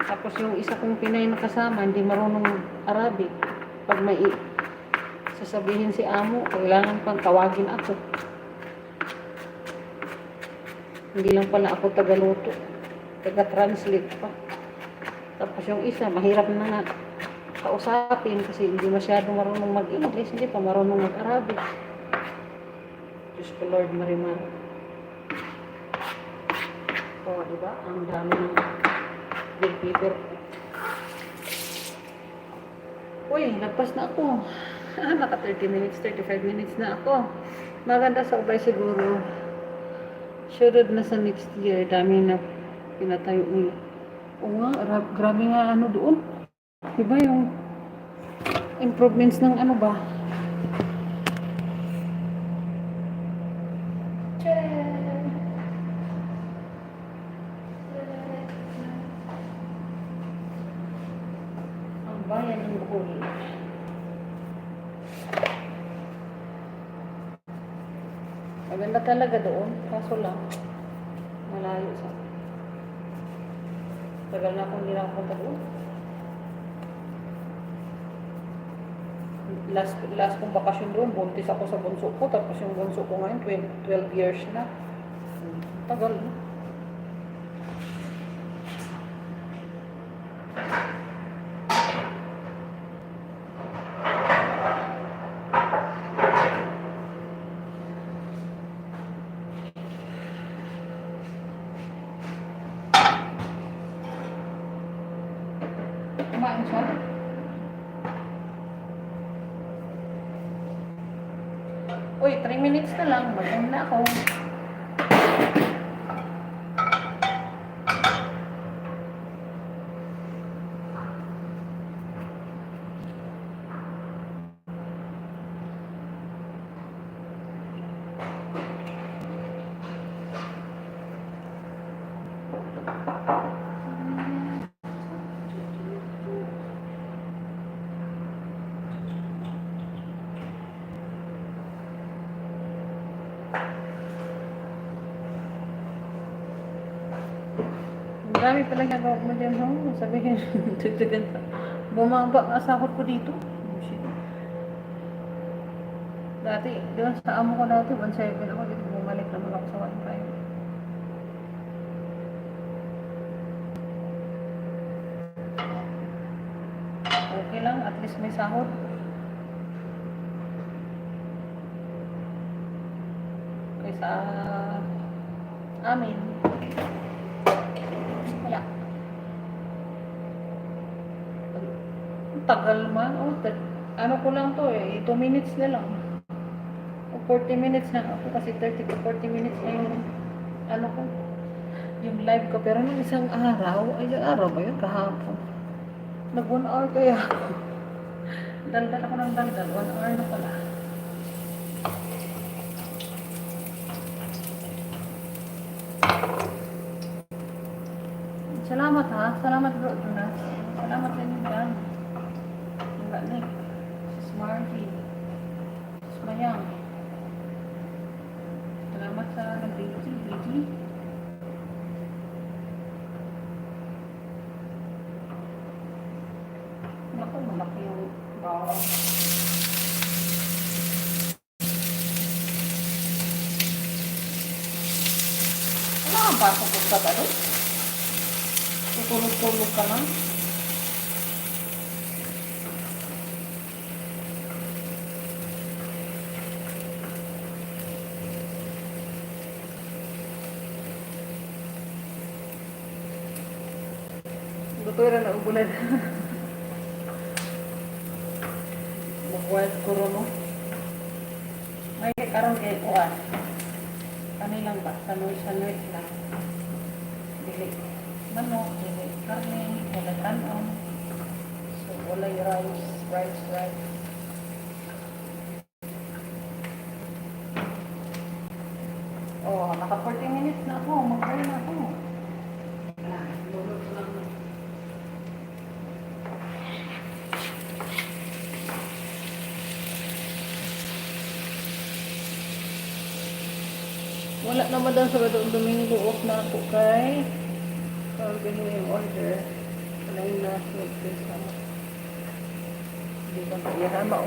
Tapos yung isa kong Pinay na kasama, hindi marunong Arabic. Pag may sasabihin si amo, kailangan pang tawagin ako. Hindi lang pala ako tagaluto. Taga-translate pa. Tapos yung isa, mahirap na nga kausapin kasi hindi masyado marunong mag-English, hindi pa marunong mag-Arabic. Diyos ko Lord Marimar. O, diba? Ang dami ng big paper. Uy, nagpas na ako. Naka 30 minutes, 35 minutes na ako. Maganda sa ubay siguro. Sunod na sa next year, dami na pinatayo nila. O nga, grabe nga ano doon. Diba yung improvements ng ano ba? Ang bayan ng Bohol. Maganda talaga doon, kaso lang malayo sa tagal na akong hindi nakapunta doon. Last kong bakasyon doon, buntis ako sa bunso ko, tapos yung bunso ko ngayon 12 years na. Tagal na. Kumain siya. Uy, 3 minutes na lang. Mag-end na ako. Marami pala nagawa mo dyan, ho. Sabihin, dagdagan pa. Bumaba ang sahod ko dito. Oh, shit. Dati, doon sa amo ko dati, 1.7 ako. Dito bumalik naman ako sa 1.5. Okay lang, at least may sahod. Kaysa amin. Wala. Ang tagal man. Oh, ano ko lang to eh. 2 minutes na lang. O 40 minutes na ako kasi 30 to 40 minutes na yung ano ko. Yung live ko. Pero nung isang araw, ay yung araw ba yun? Kahapon. Nag 1 hour kaya. Daldal ako ng daldal. 1 hour na pala. Salamat ha. Salamat bro, Jonas. Salamat din yung dyan. Yung ganik. Smarty. Smayang. Salamat sa nag-BG. BG. Naku, malaki yung bawang. Wala kang pasok ko sa balo? Tutulog-tulog ka lang. Butura na ubulan. Mag-wild kuro mo. May karoon kay Uwan. Kanilang ba? Sanoy-sanoy lang. Dili. Manok, dili. Karne, wala tanon. So, wala yung rice. Oh, naka 40 minutes na ako. Mag-uwi na ako. Lulog lang. Wala naman daw sa Domingo off na ako kay. Sabi ko yung order. password ko sa hindi ko na